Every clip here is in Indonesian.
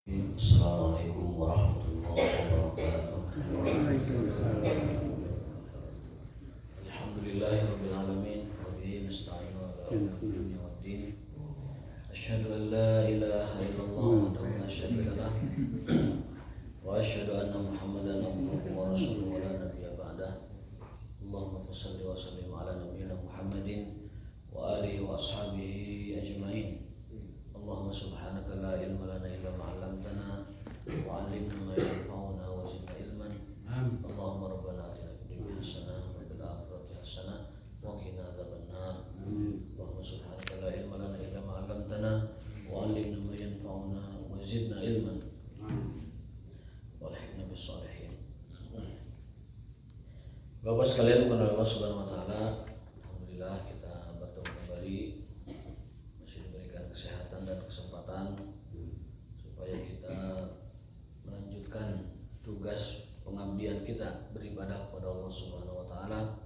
Assalamualaikum warahmatullahi wabarakatuh. Alhamdulillahirabbil alamin wa bihi nasta'inu ala umuri waddin. Asyhadu an la ilaha illallah wahdahu la syarika lah wa asyhadu anna Muhammadan abduhu wa rasuluhu la nabiyya ba'dah. Allahumma shalli wa sallim ala nabiyyina Muhammadin wa alihi wa ashabihi ajma'in. Allahumma subhanaka la ilma lana illa ma 'allamtana wa 'allimna ma yanfa'una wa zidna ilman. Allahumma rabbana atina fid dunya hasanah wa fil akhirati hasanah wa qina adzabannar. Allahumma subhanaka la ilma lana illa ma 'allamtana wa 'allimna ma yanfa'una wa zidna ilman. Walhiqna bis shalihin. Bapak sekalian, bukan Allah Subhanahu wa taala, alhamdulillah kita bertemu kembali, kesehatan dan kesempatan supaya kita melanjutkan tugas pengabdian kita beribadah kepada Allah Subhanahu wa taala,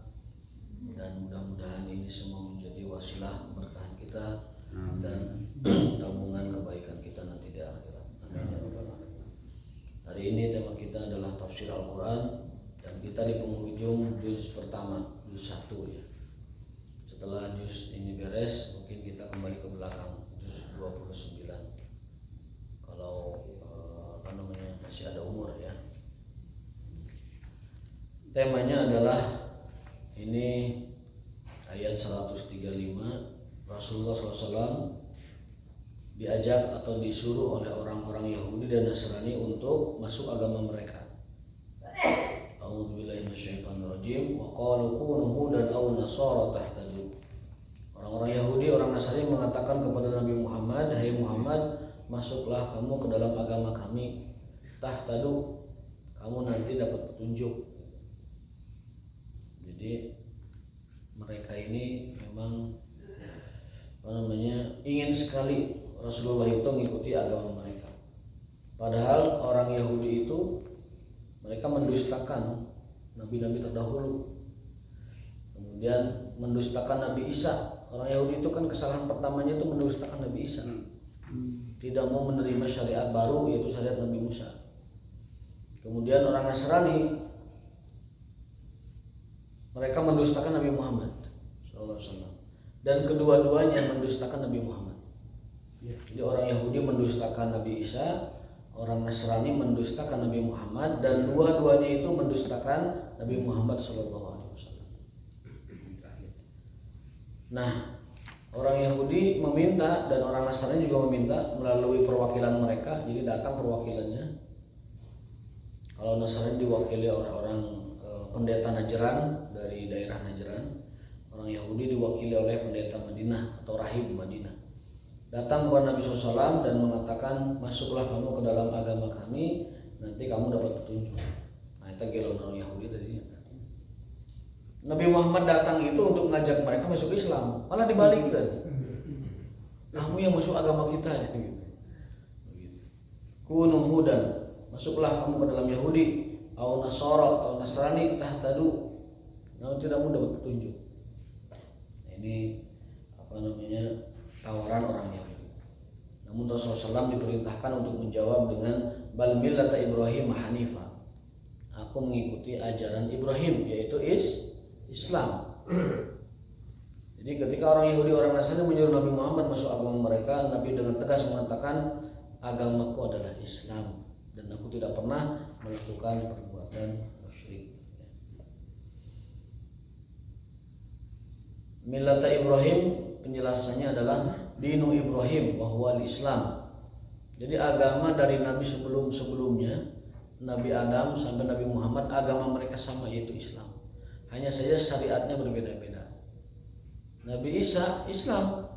dan mudah-mudahan ini semua menjadi wasilah keberkahan kita dan tabungan kebaikan kita nanti di akhirat. Amin ya rabbal alamin. Hari ini tema kita adalah tafsir Al-Qur'an dan kita di penghujung juz pertama, juz 1 ya. Setelah juz ini beres, mungkin kita kembali ke belakang 29 kalau masih ada umur ya. Temanya adalah ini ayat 135. Rasulullah SAW diajak atau disuruh oleh orang-orang Yahudi dan Nasrani untuk masuk agama mereka. A'udzubillahi minasyaitonirrajim. Wa qalu kunu hudan aw nasara tahtadu. Orang-orang Yahudi, orang Nasrani mengatakan kepada Nabi Muhammad, "Hai Muhammad, masuklah kamu ke dalam agama kami. Tahtadu, kamu nanti dapat petunjuk." Jadi mereka ini memang ingin sekali Rasulullah itu mengikuti agama mereka. Padahal orang Yahudi itu mereka mendustakan nabi-nabi terdahulu. Kemudian mendustakan Nabi Isa. Orang Yahudi itu kan kesalahan pertamanya itu mendustakan Nabi Isa. Tidak mau menerima syariat baru, yaitu syariat Nabi Musa. Kemudian orang Nasrani, mereka mendustakan Nabi Muhammad SAW. Dan kedua-duanya mendustakan Nabi Muhammad. Jadi orang Yahudi mendustakan Nabi Isa, orang Nasrani mendustakan Nabi Muhammad, dan dua-duanya itu mendustakan Nabi Muhammad SAW. Nah, orang Yahudi meminta dan orang Nasrani juga meminta melalui perwakilan mereka. Jadi datang perwakilannya. Kalau Nasrani diwakili oleh orang pendeta Najran dari daerah Najran, orang Yahudi diwakili oleh pendeta Madinah atau rahib Madinah. Datang kepada Nabi SAW dan mengatakan, "Masuklah kamu ke dalam agama kami, nanti kamu dapat petunjuk." Nah, itu gelon orang Yahudi tadi. Nabi Muhammad datang itu untuk mengajak mereka masuk Islam, malah dibalikkan. Kamu yang masuk agama kita ya, gitu. Kunu hudan, masuklah kamu ke dalam Yahudi, atau Nasara atau Nasrani, tahtadu, nanti kamu dapat petunjuk. Nah, ini tawaran orang Yahudi. Namun Rasulullah SAW diperintahkan untuk menjawab dengan bal millata Ibrahim hanifah. Aku mengikuti ajaran Ibrahim, yaitu Islam. Jadi ketika orang Yahudi, orang Nasrani menyuruh Nabi Muhammad masuk agama mereka, Nabi dengan tegas mengatakan, "Agamaku adalah Islam dan aku tidak pernah melakukan perbuatan musyrik." Millata Ibrahim penjelasannya adalah dinu Ibrahim wa huwa al-Islam. Jadi agama dari Nabi sebelum-sebelumnya, Nabi Adam sampai Nabi Muhammad, agama mereka sama, yaitu Islam. Hanya saja syariatnya berbeda-beda. Nabi Isa Islam,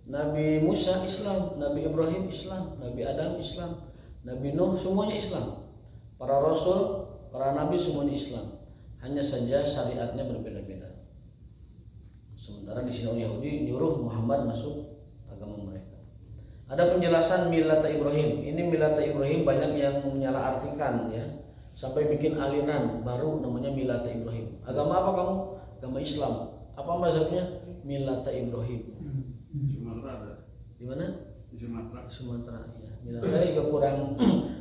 Nabi Musa Islam, Nabi Ibrahim Islam, Nabi Adam Islam, Nabi Nuh semuanya Islam. Para rasul, para nabi semuanya Islam. Hanya saja syariatnya berbeda-beda. Sementara di sini orang Yahudi nyuruh Muhammad masuk agama mereka. Ada penjelasan millata Ibrahim. Ini millata Ibrahim banyak yang menyalahartikan ya. Sampai bikin aliran baru namanya millata Ibrahim. Agama apa kamu? Agama Islam. Apa mazhabnya? Millata Ibrahim. Sumatera ada. Di mana? Di Sumatera. Sumatera ya. Bila saya juga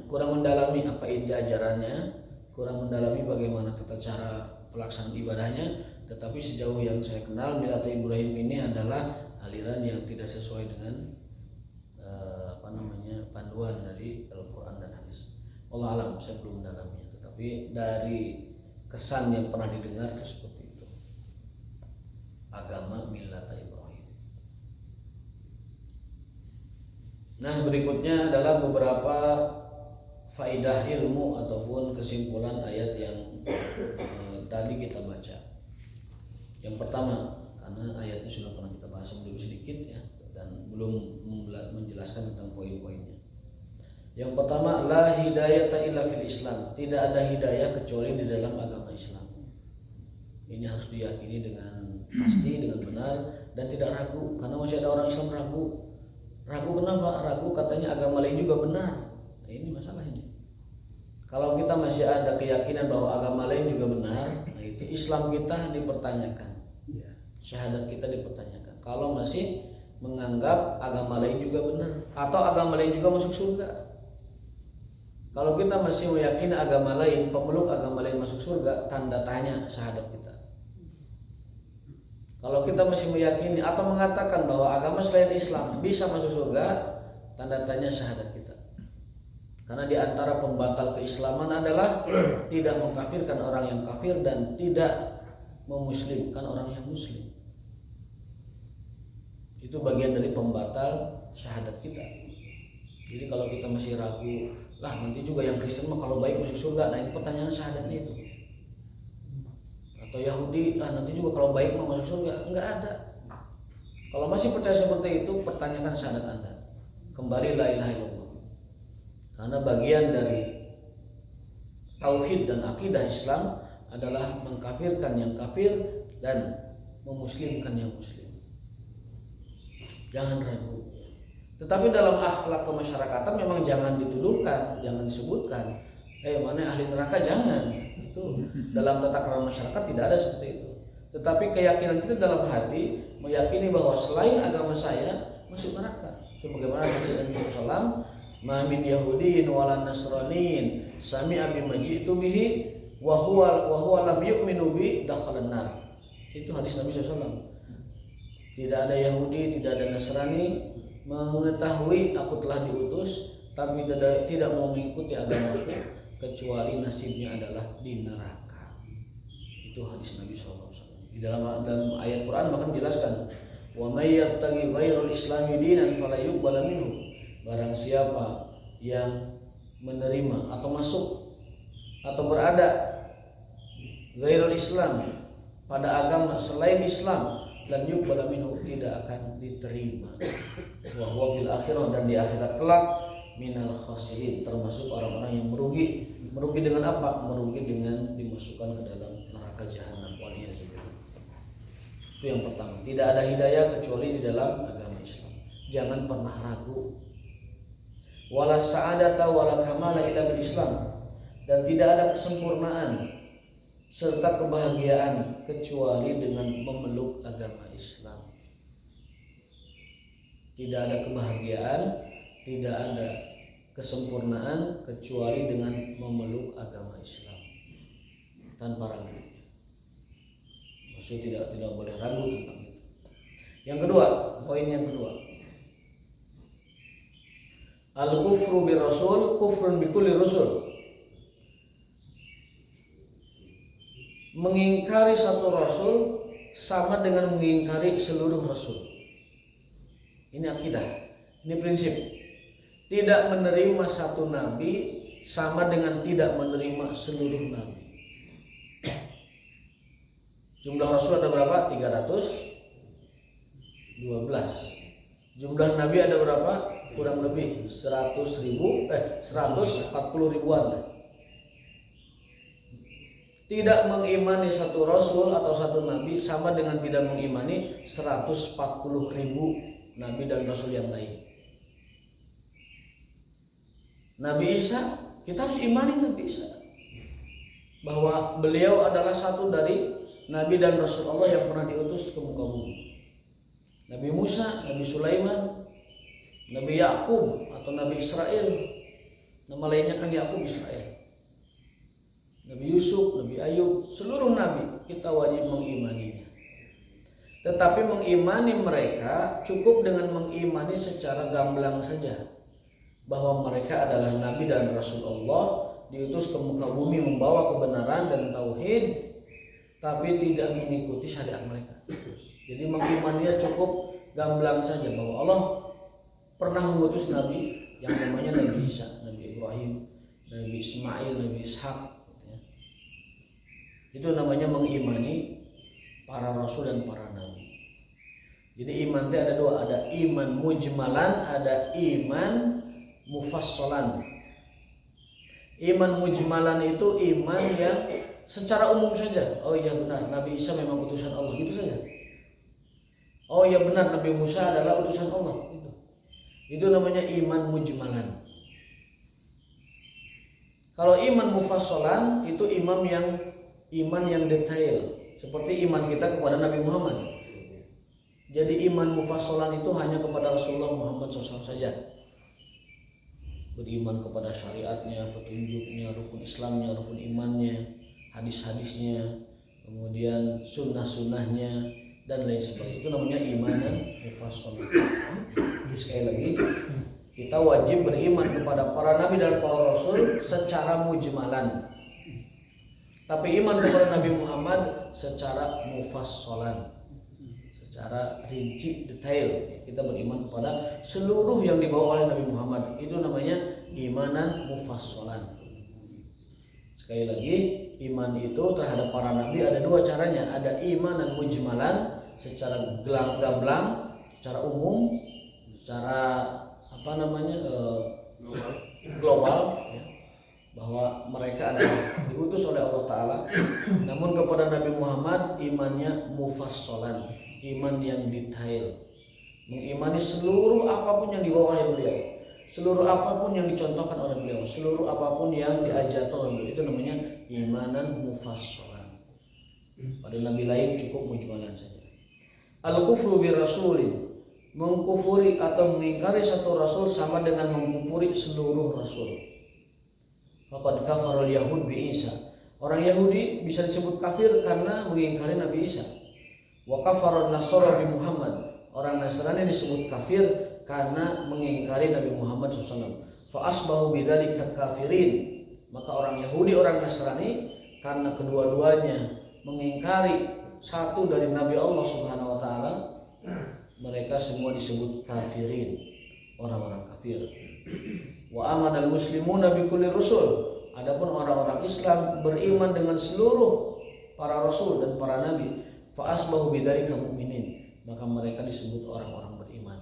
kurang mendalami apa inti ajarannya, kurang mendalami bagaimana tata cara pelaksanaan ibadahnya. Tetapi sejauh yang saya kenal, Milat Ibrahim ini adalah aliran yang tidak sesuai dengan panduan dari Al-Quran dan hadis. Allah alam, saya belum mendalaminya, tetapi dari kesan yang pernah didengar itu seperti itu. Agama Milat Ibrahim. Nah, berikutnya adalah beberapa faidah ilmu ataupun kesimpulan ayat yang tadi kita baca. Yang pertama, karena ayatnya sudah pernah kita bahas sebelum sedikit ya, dan belum menjelaskan tentang poin-poinnya. Yang pertama, la hidayata illa fil Islam. Tidak ada hidayah kecuali di dalam agama Islam. Ini harus diyakini dengan pasti, dengan benar, dan tidak ragu. Karena masih ada orang Islam ragu. Ragu kenapa? Ragu katanya agama lain juga benar. Nah, ini masalahnya. Kalau kita masih ada keyakinan bahwa agama lain juga benar, nah itu Islam kita dipertanyakan, syahadat kita dipertanyakan. Kalau masih menganggap agama lain juga benar atau agama lain juga masuk surga. Kalau kita masih meyakini agama lain, pemeluk agama lain masuk surga, tanda tanya syahadat kita. Kalau kita masih meyakini atau mengatakan bahwa agama selain Islam bisa masuk surga, tanda tanya syahadat kita. Karena di antara pembatal keislaman adalah tidak mengkafirkan orang yang kafir dan tidak memuslimkan orang yang muslim. Itu bagian dari pembatal syahadat kita. Jadi kalau kita masih ragu, lah nanti juga yang Kristen mah kalau baik masuk surga, nah itu pertanyaan syahadatnya itu. Atau Yahudi, lah nanti juga kalau baik mau masuk surga, enggak ada. Kalau masih percaya seperti itu, pertanyakan syahadat Anda. Kembali la ilaha illallah. Karena bagian dari tauhid dan akidah Islam adalah mengkafirkan yang kafir dan memuslimkan yang muslim. Jangan ragu. Tetapi dalam akhlak kemasyarakatan memang jangan dituduhkan, jangan disebutkan. Mana ahli neraka, jangan. Itu dalam tata krama masyarakat tidak ada seperti itu. Tetapi keyakinan kita dalam hati meyakini bahwa selain agama saya masuk neraka. Sebagaimana hadis Nabi SAW, "Ma min Yahudiyin wala Nasraniyin sami'a bima ji'tu bihi wa huwa lam yu'minu bi dakhalan nar." Itu hadis Nabi SAW. Tidak ada Yahudi, tidak ada Nasrani mengetahui aku telah diutus tapi tidak mau mengikuti agamaku kecuali nasibnya adalah di neraka. Itu hadis Nabi SAW. Di dalam ayat Quran bahkan jelaskan, wa may yattaqi ghairal islami dinan fala yuqbal minhu. Barang siapa yang menerima atau masuk atau berada ghairal Islam pada agama selain Islam, lan yuqbal minhu, tidak akan diterima. Wa huwa bil akhirah, dan di akhirat kelak minal khasirin, termasuk orang-orang yang merugi. Merugi dengan apa? Merugi dengan dimasukkan ke dalam neraka jahanam. Waliyadzubillah. Itu yang pertama. Tidak ada hidayah kecuali di dalam agama Islam. Jangan pernah ragu. Wala sa'adata wala kamala illa bil Islam, dan tidak ada kesempurnaan serta kebahagiaan kecuali dengan memeluk agama Islam. Tidak ada kebahagiaan, tidak ada kesempurnaan kecuali dengan memeluk agama Islam tanpa ragu. Maksudnya tidak boleh ragu tentang itu. Yang kedua, poin yang kedua, al-kufru bir rasul kufrun bi kulli rusul. Mengingkari satu rasul sama dengan mengingkari seluruh rasul. Ini akidah, ini prinsip. Tidak menerima satu nabi sama dengan tidak menerima seluruh nabi. Jumlah rasul ada berapa? 312. Jumlah nabi ada berapa? Kurang lebih 140 ribuan. Tidak mengimani satu rasul atau satu nabi sama dengan tidak mengimani 140 ribu nabi dan rasul yang lain. Nabi Isa, kita harus imani Nabi Isa, bahwa beliau adalah satu dari nabi dan rasul Allah yang pernah diutus ke muka bumi. Nabi Musa, Nabi Sulaiman, Nabi Yakub atau Nabi Israel. Nama lainnya kan Yakub, Israel. Nabi Yusuf, Nabi Ayub, seluruh nabi kita wajib mengimaninya. Tetapi mengimani mereka cukup dengan mengimani secara gamblang saja bahwa mereka adalah nabi dan rasul Allah, diutus ke muka bumi membawa kebenaran dan tauhid, tapi tidak mengikuti syariat mereka. Jadi mengimaninya cukup gamblang saja bahwa Allah pernah mengutus nabi yang namanya Nabi Isa, Nabi Ibrahim, Nabi Ismail, Nabi Ishak. Itu namanya mengimani para rasul dan para nabi. Jadi iman itu ada dua, ada iman mujmalan, ada iman mufassalan. Iman mujmalan itu iman yang secara umum saja. Oh iya benar, Nabi Isa memang utusan Allah, gitu saja. Oh iya benar, Nabi Musa adalah utusan Allah, gitu. Itu namanya iman mujmalan. Kalau iman mufassalan itu iman yang detail, seperti iman kita kepada Nabi Muhammad. Jadi iman mufassalan itu hanya kepada Rasulullah Muhammad SAW saja. Beriman kepada syariatnya, petunjuknya, rukun Islamnya, rukun imannya, hadis-hadisnya, kemudian sunnah-sunnahnya dan lain sebagainya. Itu namanya imanan mufassalan. Sekali lagi, kita wajib beriman kepada para nabi dan para rasul secara mujmalan. Tapi iman kepada Nabi Muhammad secara mufassalan, secara rinci, detail. Kita beriman kepada seluruh yang dibawa oleh Nabi Muhammad. Itu namanya imanan mufassalan. Sekali lagi, iman itu terhadap para nabi ada dua caranya. Ada imanan mujmalan secara gamblang, secara umum, secara global, ya, bahwa mereka adalah diutus oleh Allah Ta'ala. Namun kepada Nabi Muhammad imannya mufassalan, iman yang detail, mengimani seluruh apapun yang dibawa oleh beliau, seluruh apapun yang dicontohkan oleh beliau, seluruh apapun yang diajarkan oleh beliau. Itu namanya imanan mufassalan. Pada nabi lain cukup mujmalan saja. Al-kufru bir rasulin, mengkufuri atau mengingkari satu rasul sama dengan mengkufuri seluruh rasul. Faqad kafarul yahud bi Isa. Orang Yahudi bisa disebut kafir karena mengingkari Nabi Isa. Wa kafarun nasara bi Muhammad. Orang Nasrani disebut kafir karena mengingkari Nabi Muhammad SAW. Fa asbahu bidzalika kafirin. Maka orang Yahudi, orang Nasrani karena kedua-duanya mengingkari satu dari Nabi Allah Subhanahu wa taala, mereka semua disebut kafirin, orang-orang kafir. Wa amanal muslimuna bi kulli rusul. Adapun orang-orang Islam beriman dengan seluruh para rasul dan para nabi. Fa asbahu bidzalika mu'minin. Maka mereka disebut orang-orang beriman.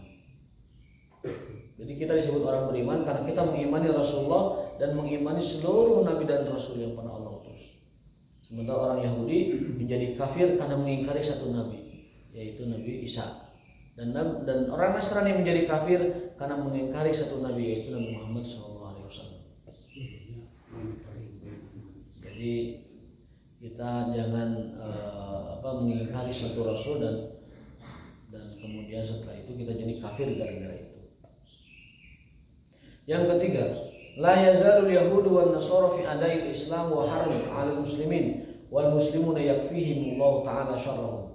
Jadi kita disebut orang beriman karena kita mengimani Rasulullah dan mengimani seluruh nabi dan rasul yang pernah Allah utus. Sementara orang Yahudi menjadi kafir karena mengingkari satu nabi, yaitu Nabi Isa. Dan orang Nasrani menjadi kafir karena mengingkari satu nabi, yaitu Nabi Muhammad SAW. Jadi kita jangan mengingkari satu rasul dan kemudian setelah itu kita jadi kafir gara-gara itu. Yang ketiga, la yazalul yahudu wan nasara fi adai al-islam wa harbi 'alal muslimin wal muslimuna yakfihimullahu ta'ala syarrahum.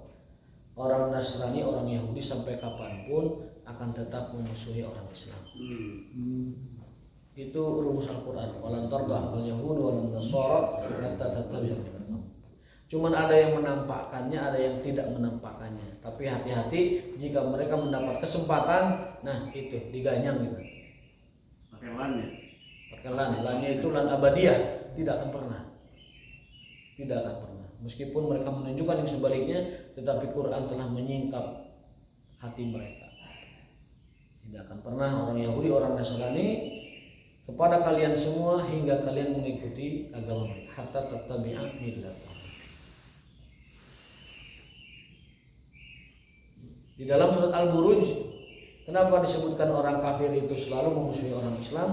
Orang Nasrani, orang Yahudi sampai kapanpun akan tetap memusuhi orang Islam. Itu rumus Al-Quran. Walan tarda al yahud walan nasara hatta tattabi'a millatahum. Cuman ada yang menampakkannya, ada yang tidak menampakkannya. Tapi hati-hati jika mereka mendapat kesempatan, nah itu diganyang gitu. Pakai lannya. Pakai lannya itu lan abadiyah, tidak akan pernah. Tidak akan pernah. Meskipun mereka menunjukkan yang sebaliknya, tetapi Quran telah menyingkap hati mereka. Tidak akan pernah orang Yahudi, orang Nasrani kepada kalian semua hingga kalian mengikuti agama mereka. Hatta tattabi'a millatahum. Di dalam surat Al-Buruj, kenapa disebutkan orang kafir itu selalu memusuhi orang Islam?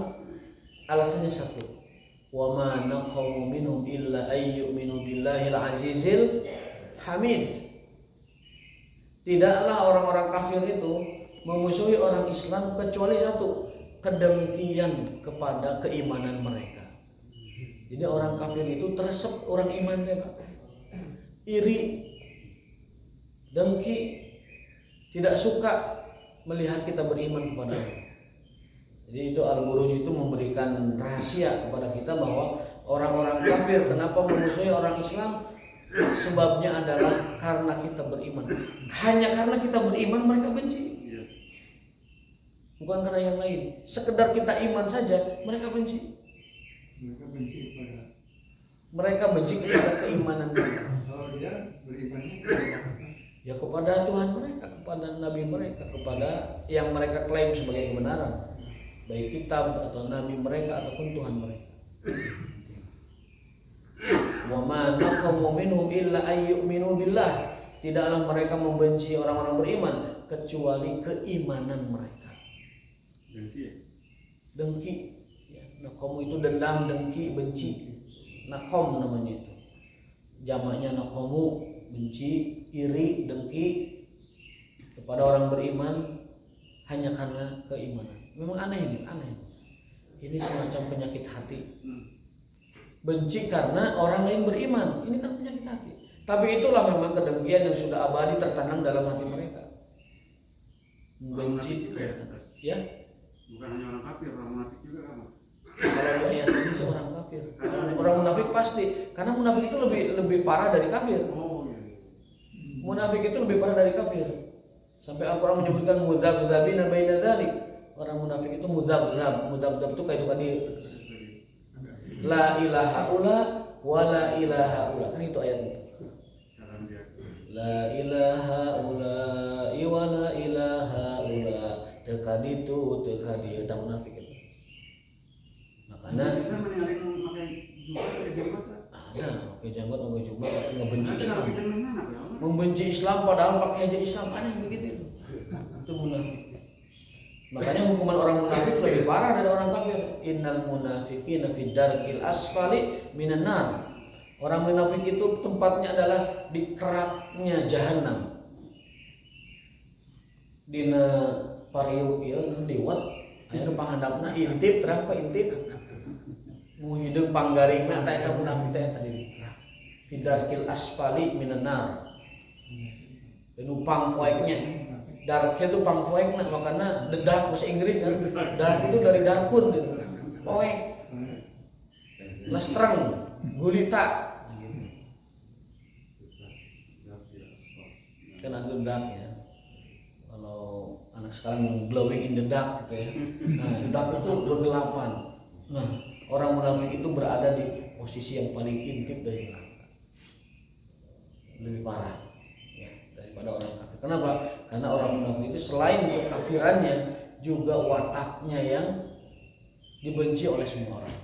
Alasannya satu. Wa ma naqamu minhum illa ayyuminu billahil azizil hamid. Tidaklah orang-orang kafir itu memusuhi orang Islam kecuali satu, kedengkian kepada keimanan mereka. Jadi orang kafir itu teresep orang imannya, iri, dengki, tidak suka melihat kita beriman kepada Allah. Jadi itu Al-Buruj itu memberikan rahasia kepada kita bahwa orang-orang kafir kenapa memusuhi orang Islam, sebabnya adalah karena kita beriman. Hanya karena kita beriman mereka benci. Bukan karena yang lain. Sekedar kita iman saja mereka benci. Mereka benci kepada keimanan mereka. Kalau dia berimannya kepada apa? Ya kepada Tuhan mereka, kepada Nabi mereka, kepada yang mereka klaim sebagai kebenaran, baik kitab atau Nabi mereka ataupun Tuhan mereka. Wa ma naqamu minhum illa ayyuminu billah. Tidaklah mereka membenci orang-orang beriman kecuali keimanan mereka. Dengki. Ya, naqamu itu dendam, dengki, benci. Naqam namanya itu. Jamaknya naqamu, benci, iri, dengki kepada orang beriman hanya karena keimanan. Memang aneh ini, aneh. Ini semacam penyakit hati. Benci karena orang lain beriman, ini kan penyakit hati. Tapi itulah memang kedengkian yang sudah abadi tertanam dalam hati mereka. Benci, ya. Bukan hanya orang kafir, orang munafik juga kan? Kalau di ayat ini seorang kafir, orang munafik pasti, karena munafik itu lebih parah dari kafir. Oh iya. Munafik itu lebih parah dari kafir. Sampai Al-Quran menyebutkan mudabdabina baina dzalik. Orang munafik itu mudabdab itu kayak itu tadi. La ilaha illa wa la ilaha illa. Kan itu ayat itu. La ilaha illa wa la ilaha illa. Tekadi itu tekadi itu munafik itu. Makanya bisa meninggalin pakai jubah pakai jenggot. ada pakai jenggot, pakai jubah, tapi ngebenci Islam. Kita mana ya? Membenci Islam padahal pakai hijab Islam, aneh begitu. Itu munafik. Makanya hukuman orang munafik lebih parah dari orang kafir. Innal munafiqina fi darkil asfali minan nar. Orang munafik itu tempatnya adalah di keraknya jahanam. Dina pariuk ieu liwat aya nu panghandapna intip terang pa intip. Nu hideung panggaringna eta munafik teh tadi. Fi darkil asfali minan nar. Nu pangpoeknya. Dark itu pangpoek, makanya the dark bahasa Inggris kan. Dark itu dari darkun gitu. Poek. Lestreng, gulita. Kan ada dark ya. Kalau anak sekarang glowing in the dark gitu ya. Nah, dark itu kegelapan. Nah, orang munafik itu berada di posisi yang paling intip dari neraka. Lebih parah ya daripada orang kafir. Kenapa? Karena orang munafik itu selain kekafirannya juga wataknya yang dibenci oleh semua orang.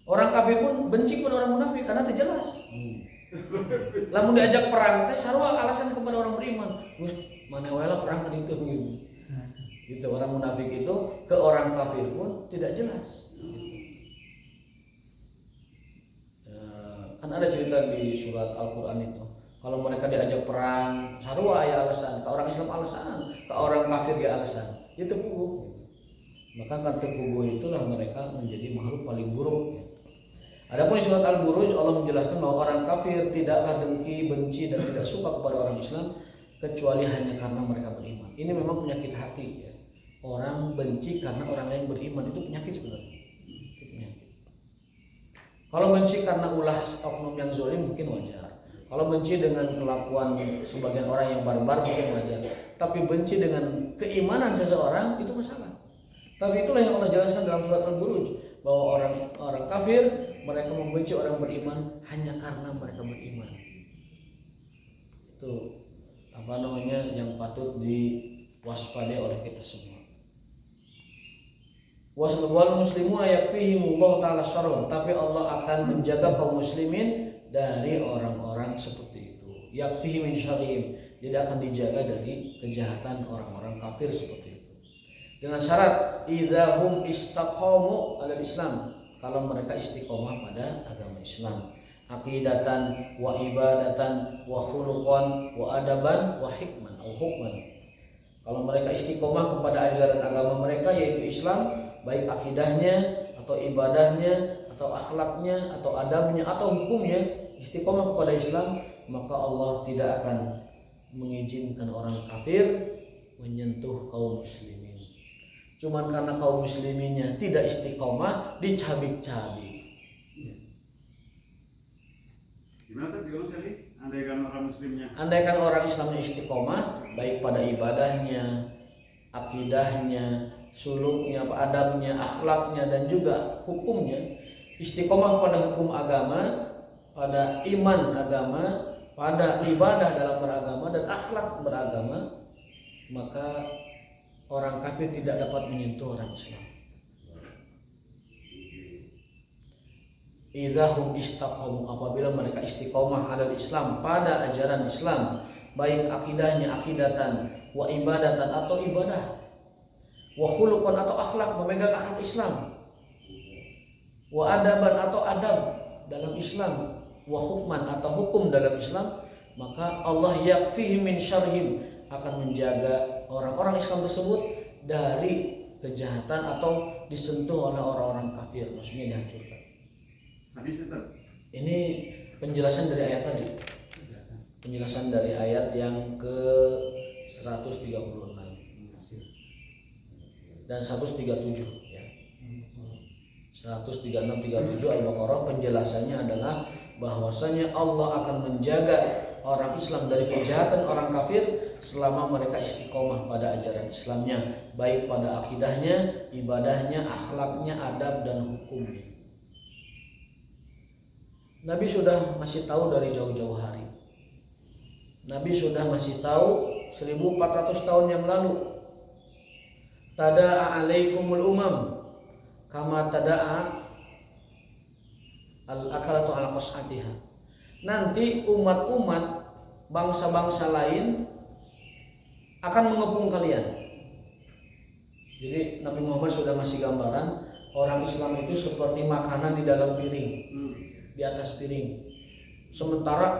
Orang kafir pun benci pada orang munafik karena itu jelas. Lamun diajak perang teh sarua alasan kepada orang beriman. Gus, mana wae lah perang kan itu gitu. Gitu orang munafik itu ke orang kafir pun tidak jelas. Kan ada cerita di surat Al-Qur'an itu. Kalau mereka diajak perang, sarua ya alasan, ke orang Islam alasan, ke orang kafir ya alasan. Itu puguh. Maka kan terpuguh itulah mereka menjadi makhluk paling buruk. Adapun di surat Al-Buruj Allah menjelaskan bahwa orang kafir tidaklah dengki, benci dan tidak suka kepada orang Islam kecuali hanya karena mereka beriman. Ini memang penyakit hati ya. Orang benci karena orang lain beriman itu penyakit sebenarnya. Itu penyakit. Kalau benci karena ulah oknum yang zalim mungkin wajar. Kalau benci dengan kelakuan sebagian orang yang barbar mungkin wajar. Tapi benci dengan keimanan seseorang itu masalah. Tapi itulah yang Allah jelaskan dalam surat Al-Buruj bahwa orang kafir mereka membenci orang beriman hanya karena mereka beriman. Itu apa namanya yang patut diwaspadai oleh kita semua. Wal muslimuna yakfihimullahu ta'ala syarrun, tapi Allah akan menjaga kaum muslimin dari orang-orang seperti itu. Yakfihi min syarrihim, jadi akan dijaga dari kejahatan orang-orang kafir seperti itu. Dengan syarat idzahum istaqamu alal Islam, kalau mereka istiqomah pada agama Islam, aqidatan wa ibadatan wa khuluqan wa adaban wa hikman atau hukman. Kalau mereka istiqomah kepada ajaran agama mereka yaitu Islam, baik akidahnya atau ibadahnya atau akhlaknya atau adabnya atau hukumnya, istiqomah kepada Islam, maka Allah tidak akan mengizinkan orang kafir menyentuh kaum muslimin. Cuman karena kaum musliminnya tidak istiqomah, dicabik-cabik. Gimana tadi diulang sekali? Andaikan orang muslimnya. Andaikan orang Islamnya istiqomah baik pada ibadahnya, akidahnya, suluknya, adabnya, akhlaknya dan juga hukumnya, istiqomah pada hukum agama, pada iman agama, pada ibadah dalam beragama dan akhlak beragama, maka orang kafir tidak dapat menyentuh orang Islam. Idahum istaqamu, apabila mereka istiqomah alal Islam, pada ajaran Islam, baik akidahnya akidatan, wa ibadatan atau ibadah, wa khuluqan atau akhlak, memegang akhlak Islam, wa adaban atau adab dalam Islam, wa hukman atau hukum dalam Islam, maka Allah yakfihi min syarhim, akan menjaga orang-orang Islam tersebut dari kejahatan atau disentuh oleh orang-orang kafir, maksudnya dihancurkan. Hadis itu. Ini penjelasan dari ayat tadi. Penjelasan dari ayat yang ke 136 dan 137 ya. 136 37 Al-Baqarah, penjelasannya adalah bahwasanya Allah akan menjaga orang Islam dari kejahatan orang kafir selama mereka istiqomah pada ajaran Islamnya, baik pada akidahnya, ibadahnya, akhlaknya, adab dan hukumnya. Nabi sudah masih tahu dari jauh-jauh hari. Nabi sudah masih tahu 1400 tahun yang lalu. Tada'a alaikumul umam kama tada'a al-akalatu ala qas'atiha. Nanti umat-umat, bangsa-bangsa lain akan mengepung kalian. Jadi Nabi Muhammad sudah masih gambaran orang Islam itu seperti makanan di dalam piring, di atas piring. Sementara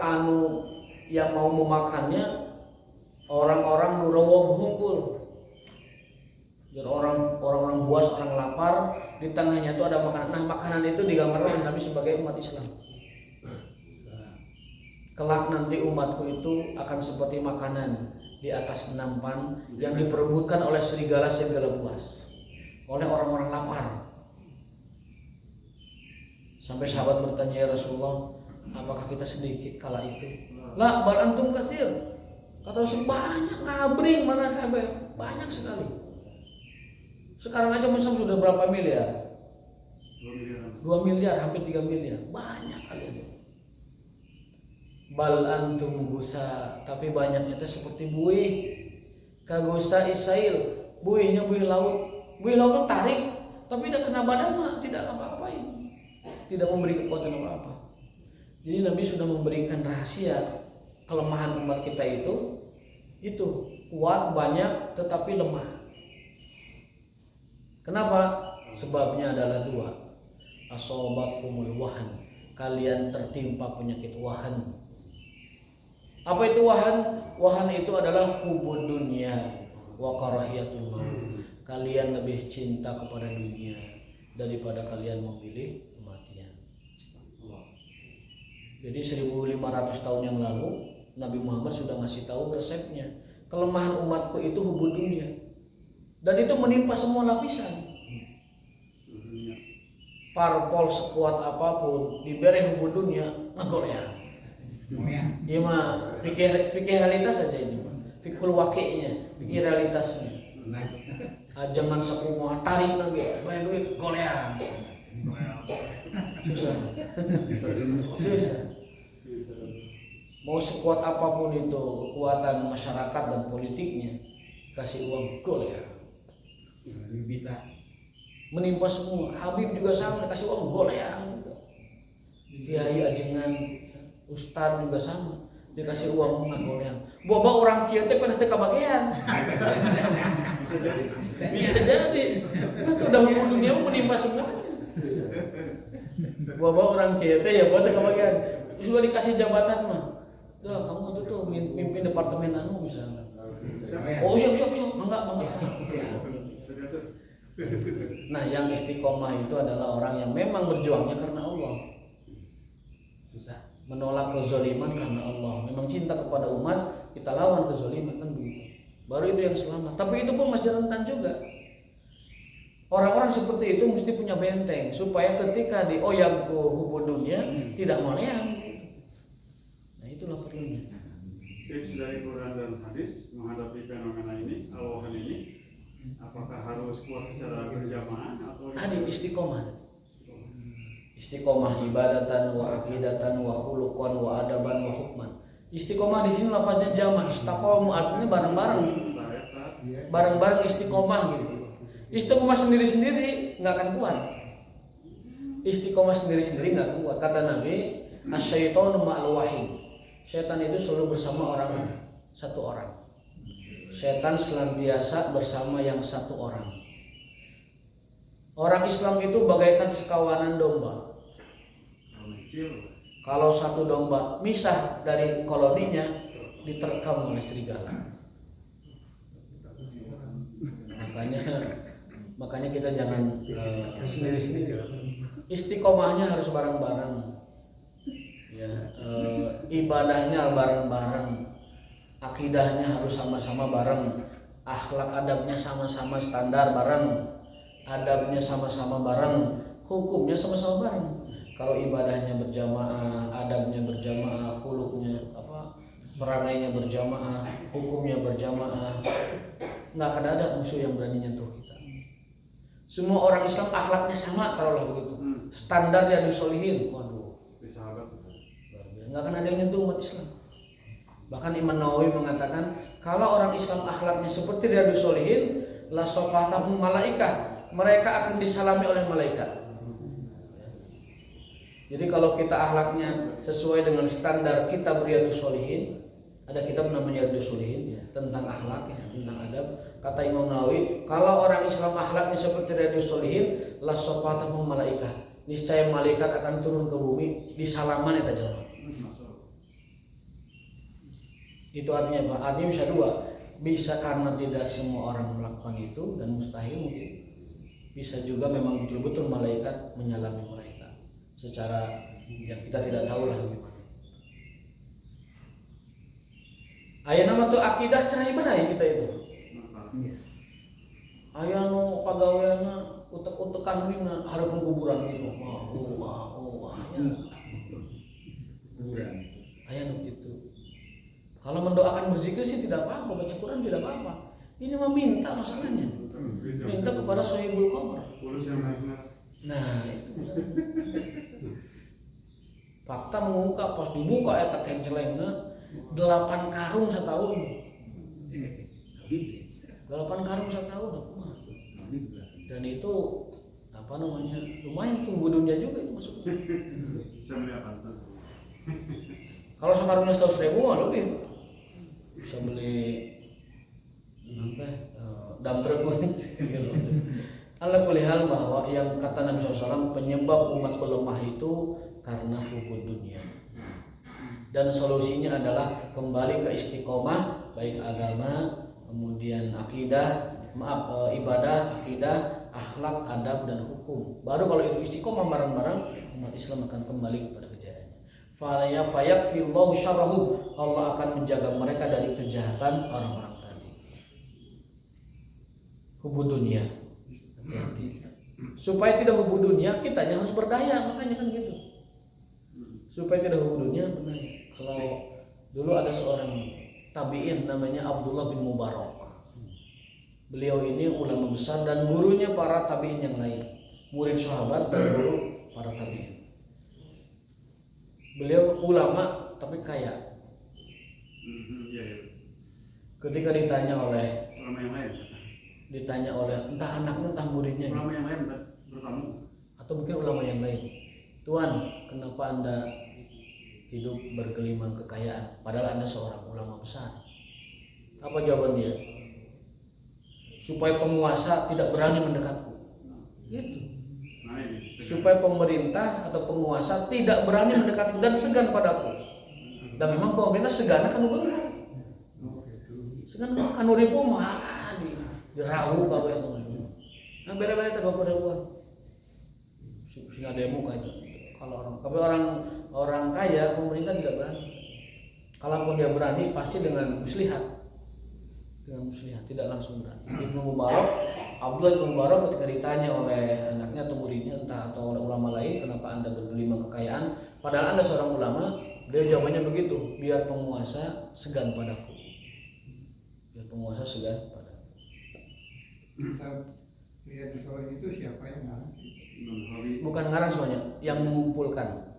yang mau memakannya orang-orang nurawab hungkul. Jadi orang-orang buas, orang lapar, di tengahnya itu ada makanan. Nah, makanan itu digambarkan oleh Nabi sebagai umat Islam. Kelak nanti umatku itu akan seperti makanan di atas nampan yang diperebutkan oleh serigala-serigala buas, oleh orang-orang lapar. Sampai sahabat bertanya, ya Rasulullah, apakah kita sedikit kala itu? La bal antum kasir. Kata Rasul, banyak, ngabring mana kabeh, banyak sekali. Sekarang aja Islam sudah berapa miliar? 2 miliar, hampir 3 miliar. Banyak kalian. Bal antum gusa, tapi banyaknya itu seperti buih. Kagusa isail, buihnya buih laut. Buih laut kan tarik, tapi tidak kena badan mah tidak apa-apain. Tidak memberi kekuatan apa-apa. Jadi Nabi sudah memberikan rahasia kelemahan umat kita itu kuat, banyak, tetapi lemah. Kenapa? Sebabnya adalah 2. Asobatkumul wahan, kalian tertimpa penyakit wahan. Apa itu wahan? Wahan itu adalah hubud dunia wa karahiyatul maut. Kalian lebih cinta kepada dunia daripada kalian memilih kematian. Jadi 1500 tahun yang lalu Nabi Muhammad sudah ngasih tahu resepnya. Kelemahan umatku itu hubud dunia. Dan itu menimpa semua lapisan. Parpol sekuat apapun diberi hubud dunia, nggoyang. Iya mah pikir realitas aja ini mah. Fikul waqi'nya, pikir realitasnya. Jangan sekumah tarik lagi, bayar duit goleang. Susah. Mau sekuat apapun itu kekuatan masyarakat dan politiknya, kasih uang goleang. Menimpa semua. Habib juga sama, kasih uang goleang. Kiai ajengan, ustaz juga sama, dikasih uang goleang. Boba orang kieu teh pada teu kabagean. Bisa jadi. Itu udah hukum dunia menimpa semua. Boba orang kieu teh ya pada kabagean. Sudah dikasih jabatan mah. Dah kamu tuh mimpin departemen anu misalnya. Oh siap, enggak. Nah, yang istiqomah itu adalah orang yang memang berjuangnya karena Allah. Menolak kezaliman karena Allah. Memang cinta kepada umat, kita lawan kezaliman, kan begitu. Baru itu yang selamat. Tapi itu pun masih rentan juga. Orang-orang seperti itu mesti punya benteng supaya ketika dioyang ke hubud dunia tidak meleang. Nah, itulah perlunya. Tips dari Quran dan hadis menghadapi fenomena ini, al-wahan ini, apakah harus kuat secara berjamaah atau Tadi istiqomah. Istiqomah ibadatan wa aqidatan wa khuluqan wa adaban wa hukman. Istiqomah di sini lafaznya jamak. Istiqomah artinya bareng-bareng istiqomah gitu. Istiqomah sendiri-sendiri nggak akan kuat. Istiqomah sendiri-sendiri nggak akan kuat. Kata Nabi, asyaitonu ma'al wahid. Setan itu selalu bersama satu orang. Setan senantiasa bersama yang satu orang. Orang Islam itu bagaikan sekawanan domba. Kalau satu domba misah dari koloninya, diterkam oleh serigala. Makanya kita jangan sendiri-sendiri. Istiqomahnya harus bareng-bareng. Ya, ibadahnya bareng-bareng. Akidahnya harus sama-sama bareng. Akhlak adabnya sama-sama standar bareng. Adabnya sama-sama bareng, hukumnya sama-sama bareng. Kalau ibadahnya berjamaah, adabnya berjamaah, khuluqnya perangainya berjamaah, hukumnya berjamaah, nggak akan ada musuh yang berani nyentuh kita. Semua orang Islam akhlaknya sama, taruhlah begitu. Standar yang disolihin, waduh, nggak akan ada yang nyentuh umat Islam. Bahkan Imam Nawawi mengatakan kalau orang Islam akhlaknya seperti Riyadhus Shalihin, la sofatahum malaikah, mereka akan disalami oleh malaikat. Jadi kalau kita akhlaknya sesuai dengan standar kitab Riyadhus Shalihin, ada kitab namanya Riyadhus Shalihin tentang akhlaknya, tentang adab. Kata Imam Nawawi, kalau orang Islam akhlaknya seperti Riyadhus Shalihin, la sofatahum malaikah, niscaya malaikat akan turun ke bumi di salaman eta jelema. Itu artinya apa? Artinya bisa dua. Bisa karena tidak semua orang melakukan itu dan mustahil mungkin. Bisa juga memang betul-betul malaikat menyalami mereka secara yang kita tidak tahu lah gimana. Aya nama tuh akidah cerai berai kita itu. Aya nu pagaweana utek-utekan dina hareupeun kuburan gitu. Aya nu kitu. Kalau mendoakan berzikir sih tidak apa-apa, baca Quran tidak apa-apa. Ini mah minta masalahnya. Minta kepada Sohibul Qamar. Nah, itu fakta mengungkap pas dibuka eta kencelengna 8 karung setahun. 8 karung setahun. Dan itu lumayan tuh dunia juga itu masuknya. Kalau sekarungnya 100.000 mah lebih. Bisa beli dam truk Alhamdulillah bahwa yang kata Nabi SAW penyebab umatku lemah itu karena hubud dunia. Dan solusinya adalah kembali ke istiqomah, baik agama, kemudian ibadah, akidah, akhlak, adab dan hukum. Baru kalau itu istiqomah bareng-bareng, umat Islam akan kembali kepada kejayaannya. Fayakfillahu syarrahum, Allah akan menjaga mereka dari kejahatan orang-orang tadi. Hubud dunia. Hati-hati. Supaya tidak hubud dunia, kitanya harus berdaya, makanya kan gitu. Supaya tidak hubud dunia, berdaya. Kalau dulu ada seorang tabi'in namanya Abdullah bin Mubarak. Beliau ini ulama besar dan gurunya para tabi'in yang lain, murid sahabat dan guru para tabi'in. Beliau ulama tapi kaya. Ketika ditanya oleh entah anaknya entah muridnya, ulama yang lain bertamu atau mungkin ulama yang lain, Tuan, kenapa Anda hidup bergelimang kekayaan padahal Anda seorang ulama besar? Apa jawaban dia? Supaya penguasa tidak berani mendekatku. Gitu. Supaya pemerintah atau penguasa tidak berani mendekatku dan segan padaku. Dan memang pemerintah segan akan benar. Sekarang anu ribu malah dirahu kalau yang nah bere-bere teh 20 ribuan. Sina demo kan itu. Tapi orang kaya pemerintah tidak berani. Kalaupun dia berani pasti dengan muslihat, tidak langsung berani. Abdullah Ibnu Mubarak ketika ditanya oleh anaknya atau muridnya atau oleh ulama lain, kenapa anda bergelima kekayaan padahal anda seorang ulama, dia jawabannya begitu, biar penguasa segan padaku. Kita lihat di soal itu siapa yang ngarang? Bukan ngarang semuanya, yang mengumpulkan.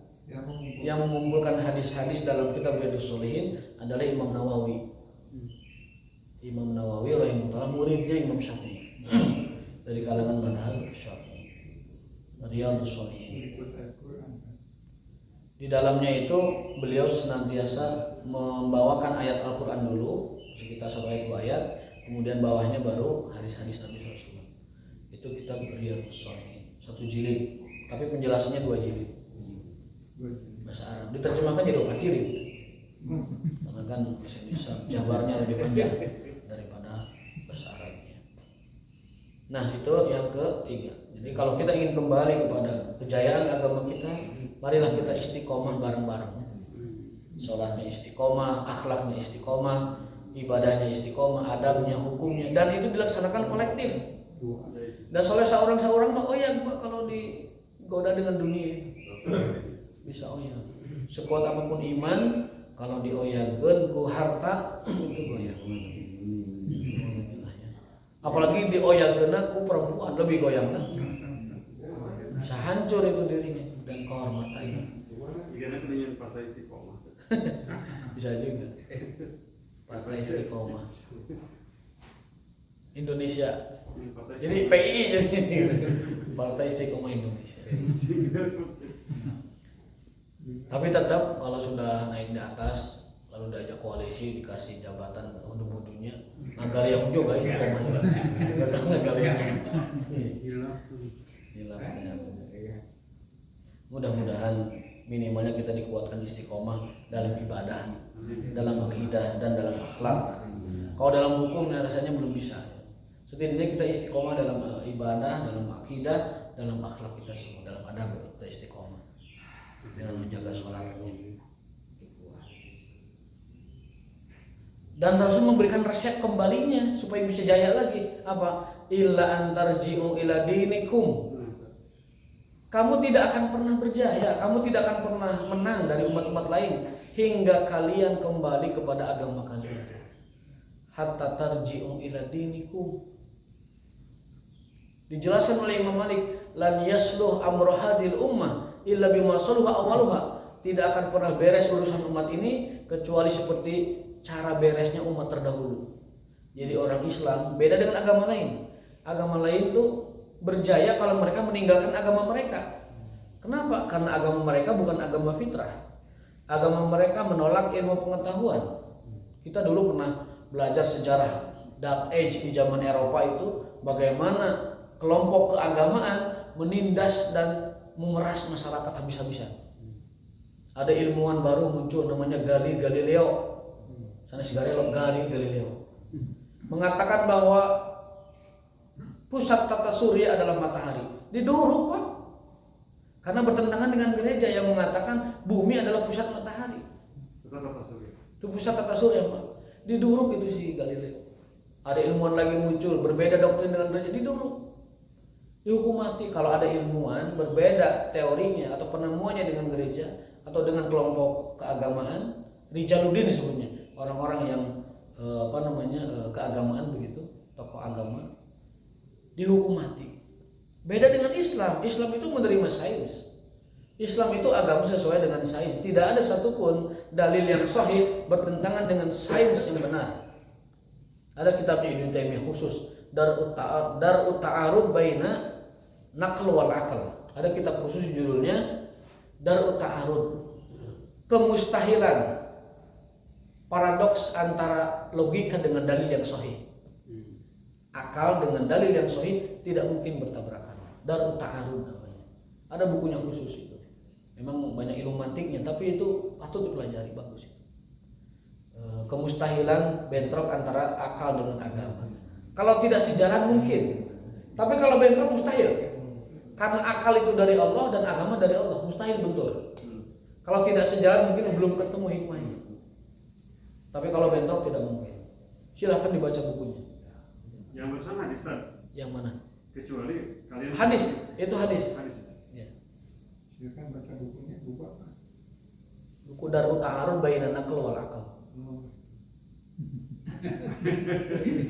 Yang mengumpulkan hadis-hadis dalam kitab Riyadhus Shalihin adalah Imam Nawawi. Imam Nawawi rahimahullah muridnya Imam Syafi'i. Dari kalangan mazhab Syafi'i. Riyadhus Shalihin. Di dalamnya itu beliau senantiasa membawakan ayat Al-Qur'an dulu, sekitar 1 ayat 2 ayat, kemudian bawahnya baru hadis-hadis Nabi SAW. Itu kitab Riyadhus Shalihin, 1 jilid, tapi penjelasannya 2 jilid. Bahasa Arab diterjemahkan jadi 4 jilid. Karena kan bahasa Indonesia jabarnya lebih panjang daripada bahasa Arabnya. Nah, itu yang ketiga. Jadi kalau kita ingin kembali kepada kejayaan agama kita, marilah kita istiqomah bareng-bareng. Salatnya istiqomah, akhlaknya istiqomah, ibadahnya istiqomah, adabnya, hukumnya, dan itu dilaksanakan kolektif. Dan soleh seorang mah oyang Pak kalau digoda dengan dunia bisa oyang. Sekuat apapun iman, kalau dioyangkeun ku harta itu goyang. Apalagi dioyangkeun ku perempuan lebih goyang lagi. Bisa hancur itu dirinya dan kehormatannya. Jika punya partai istiqomah. Bisa juga. Partai istiqomah. Indonesia. Jadi PI jadi Partai Istiqomah Indonesia. Tapi tetap kalau sudah naik di atas lalu diajak koalisi dikasih jabatan undur-undurnya nagali yang juga istiqomah juga. Nagali yang hilang. Mudah-mudahan minimalnya kita dikuatkan istiqomah dalam ibadah, dalam akidah dan dalam akhlak. Kalau dalam hukum rasanya belum bisa. Setidaknya kita istiqomah dalam ibadah, dalam akidah, dalam akhlak kita semua, dalam adab kita istiqomah dengan menjaga sholatnya. Dan Rasul memberikan resep kembalinya supaya bisa jaya lagi. Apa? Illa antarji'u ila dinikum. Kamu tidak akan pernah berjaya, kamu tidak akan pernah menang dari umat-umat lain hingga kalian kembali kepada agama kalian. Hatta tarji'u ila dinikum. Dijelaskan oleh Imam Malik, lan yasluh amru hadil ummah illa bima saluha awaluha. Tidak akan pernah beres urusan umat ini kecuali seperti cara beresnya umat terdahulu. Jadi orang Islam beda dengan agama lain. Agama lain tuh berjaya kalau mereka meninggalkan agama mereka. Kenapa? Karena agama mereka bukan agama fitrah. Agama mereka menolak ilmu pengetahuan. Kita dulu pernah belajar sejarah Dark Age di zaman Eropa itu, bagaimana kelompok keagamaan menindas dan memeras masyarakat habis-habisan. Ada ilmuwan baru muncul namanya Galileo. Sana si Galileo mengatakan bahwa pusat tata surya adalah matahari. Diduruk Pak. Karena bertentangan dengan gereja yang mengatakan bumi adalah pusat matahari. Itu pusat tata surya Pak. Diduruk itu si Galileo. Ada ilmuwan lagi muncul berbeda doktrin dengan gereja, diduruk. Dihukum mati. Kalau ada ilmuwan berbeda teorinya atau penemuannya dengan gereja atau dengan kelompok keagamaan, Rijaluddin disebutnya, orang-orang yang keagamaan begitu, tokoh agama, dihukum mati. Beda dengan Islam. Islam itu menerima sains. Islam itu agama sesuai dengan sains. Tidak ada satupun dalil yang sahih bertentangan dengan sains yang benar. Ada kitabnya Ibnu Taimiyah khusus, Darut Ta'arud Baina Naql wal Aql. Ada kitab khusus judulnya Darut Ta'arud. Kemustahilan, paradoks antara logika dengan dalil yang sahih. Akal dengan dalil yang sahih tidak mungkin bertabrakan. Darut Ta'arud namanya. Ada bukunya khusus itu. Memang banyak ilmu mantiknya, tapi itu patut dipelajari, bagus. kemustahilan bentrok antara akal dengan agama. Kalau tidak sejalan mungkin, tapi kalau bentrok mustahil. Karena akal itu dari Allah dan agama dari Allah, mustahil bentur. Kalau tidak sejalan mungkin belum ketemu hikmahnya. Tapi kalau bentrok tidak mungkin. Silahkan dibaca bukunya. Yang bersama hadis Ustaz. Yang mana? Kecuali kalian Hadis, itu hadis. Hadis. Ya. Silakan baca bukunya, buku apa? Buku Darut Ta'arud Bainan Naql wal Aql. Oh,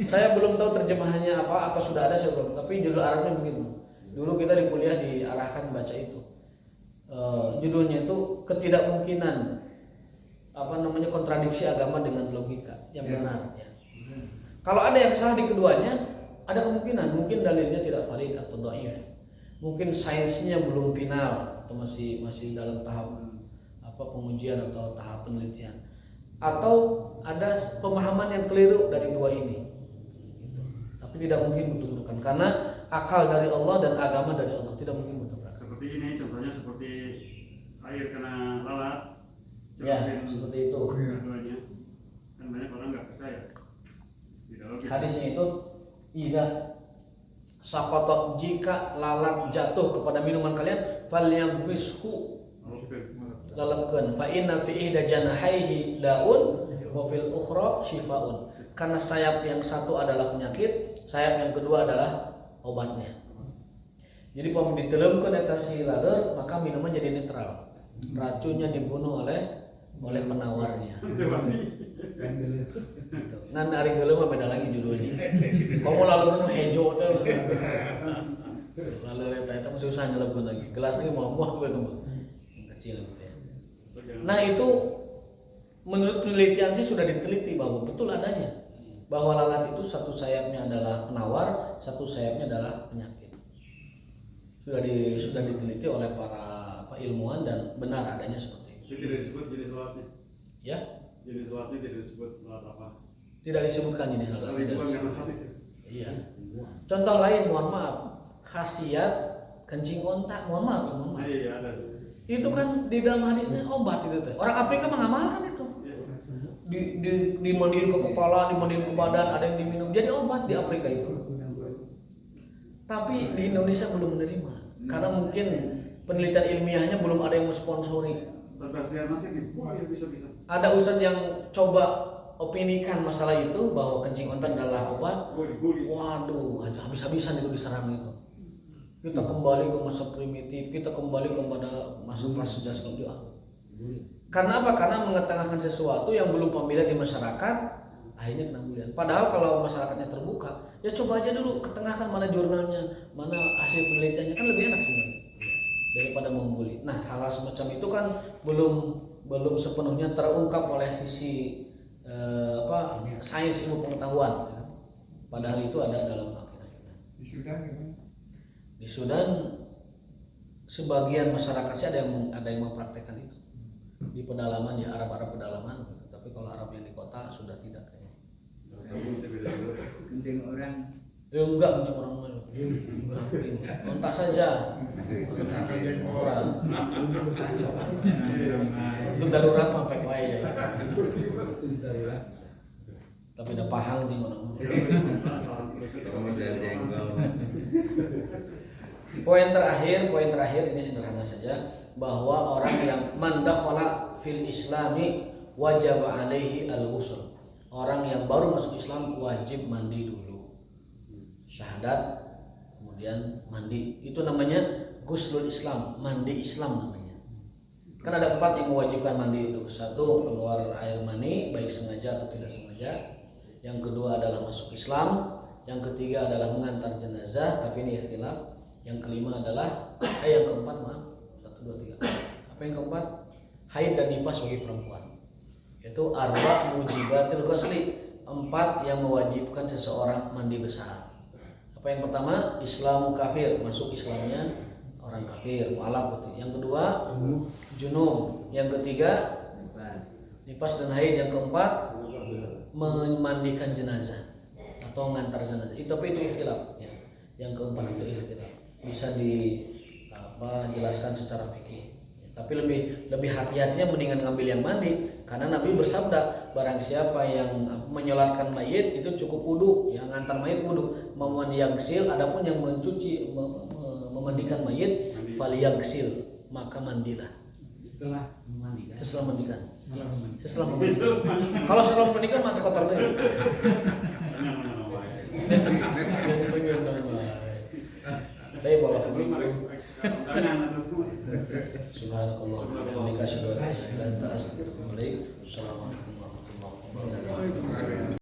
Saya belum tahu terjemahannya apa atau sudah ada saya belum. Tapi judul Arabnya begitu. Dulu kita di kuliah diarahkan baca itu. Judulnya itu ketidakmungkinan kontradiksi agama dengan logika yang benar. Ya. Kalau ada yang salah di keduanya, ada kemungkinan mungkin dalilnya tidak valid atau dhaif. Mungkin sainsnya belum final atau masih dalam tahap pengujian atau tahap penelitian. Atau ada pemahaman yang keliru dari dua ini. Gitu. Tapi tidak mungkin bertentangan karena akal dari Allah dan agama dari Allah tidak mungkin bertentangan. Seperti ini contohnya seperti air kena lalat. Ya, seperti itu. Keduanya. Kan banyak orang nggak percaya. Tidak logis. Hadisnya itu idza saqata, jika lalat jatuh kepada minuman kalian falyambishu, lalapkeun fa inna fi ihda janahaihi daun wa fil ukhra shifaun. Karena sayap yang satu adalah penyakit, sayap yang kedua adalah obatnya. Jadi pom diteleumkeun eta si laleur, maka minuman jadi netral. Racunnya dibunuh oleh penawarnya. Nan ari geuleuh mah beda lagi judulnya. Komo laleur nu hejo teh. Laleur eta susah nyelebkeun lagi. Gelas lagi mau muah we teh. Kecil gitu ya. Nah, itu menurut penelitian sih sudah diteliti bahwa betul adanya. Bahwa lalat itu satu sayapnya adalah penawar, satu sayapnya adalah penyakit. Sudah diteliti oleh para ilmuwan dan benar adanya seperti itu. Itu tidak disebut jenis lalatnya. Ya? Jenis lalatnya tidak disebut lalat apa? Tidak disebutkan jenis lalat. Kalau itu kan lalat itu. Iya. Contoh lain, mohon maaf, khasiat kencing onta, mohon maaf. Iya, ada. Itu kan di dalam hadisnya obat itu teh. Orang Afrika mengamalkan itu. Dimandiin ke kepala, dimandiin ke badan, ada yang diminum. Jadi obat di Afrika itu. Tapi di Indonesia belum menerima. Karena mungkin penelitian ilmiahnya belum ada yang mensponsori. Sebastian masih bisa. Ada ustadz yang coba opinikan masalah itu bahwa kencing onta adalah obat. Waduh, habis-habisan itu diserang itu. Kita kembali ke masa primitif, kita kembali kepada masa prasejarah sebelumnya. Karena apa? Karena mengetengahkan sesuatu yang belum familiar di masyarakat, akhirnya kena bulian. Padahal kalau masyarakatnya terbuka, ya coba aja dulu ketengahkan mana jurnalnya, mana hasil penelitiannya, kan lebih enak sebenarnya daripada membuli. Nah, hal semacam itu kan belum sepenuhnya terungkap oleh sisi sains ilmu pengetahuan. Padahal itu ada dalam akidah kita. di Sudan gimana? Di Sudan sebagian masyarakat sih ada yang mempraktekkan itu di pedalaman, ya Arab pedalaman. Tapi kalau Arab yang di kota sudah tidak kayaknya. Kencing orang. Enggak kencing orang mana? Kontak saja. Orang. Untuk darurat mah pek wae ya. Tapi udah pahang nih orang. Poin terakhir ini sederhana saja, bahwa orang yang mandakhala fil islami wajib alaihi al-ghusl. Orang yang baru masuk Islam wajib mandi dulu. Syahadat kemudian mandi. Itu namanya ghuslul Islam, mandi Islam namanya. Kan ada 4 yang mewajibkan mandi itu. 1, keluar air mani baik sengaja atau tidak sengaja. Yang kedua adalah masuk Islam. Yang ketiga adalah mengantar jenazah, tapi ini ikhtilaf. Yang kelima adalah yang keempat, maaf, 1, 2, 3. Apa yang keempat? Haid dan nifas bagi perempuan. Itu arba mujibatil ghusli, 4 yang mewajibkan seseorang mandi besar. Apa yang pertama? Islamu kafir, masuk Islamnya orang kafir, mu'alaf itu. Yang kedua, junub. Yang ketiga, nifas dan haid. Yang keempat, memandikan jenazah atau mengantar jenazah. Tapi itu ikhtilaf ya. Yang keempat itu ikhtilaf. Bisa dijelaskan secara fikih. Tapi lebih hati-hatinya mendingan ngambil yang mandi, karena Nabi bersabda barang siapa yang menyolatkan mayit itu cukup wudu, yang antar mayit wudu. Maman yagsil, adapun yang mencuci memandikan mayit, faliyagsil, maka mandilah. Setelah memandikan. Setelah mandikan. Setelah Bisa mandikan. Kalau setelah mandikan mati kotor dulu. Baik, boleh. Subhanallah. Assalamualaikum warahmatullahi wabarakatuh.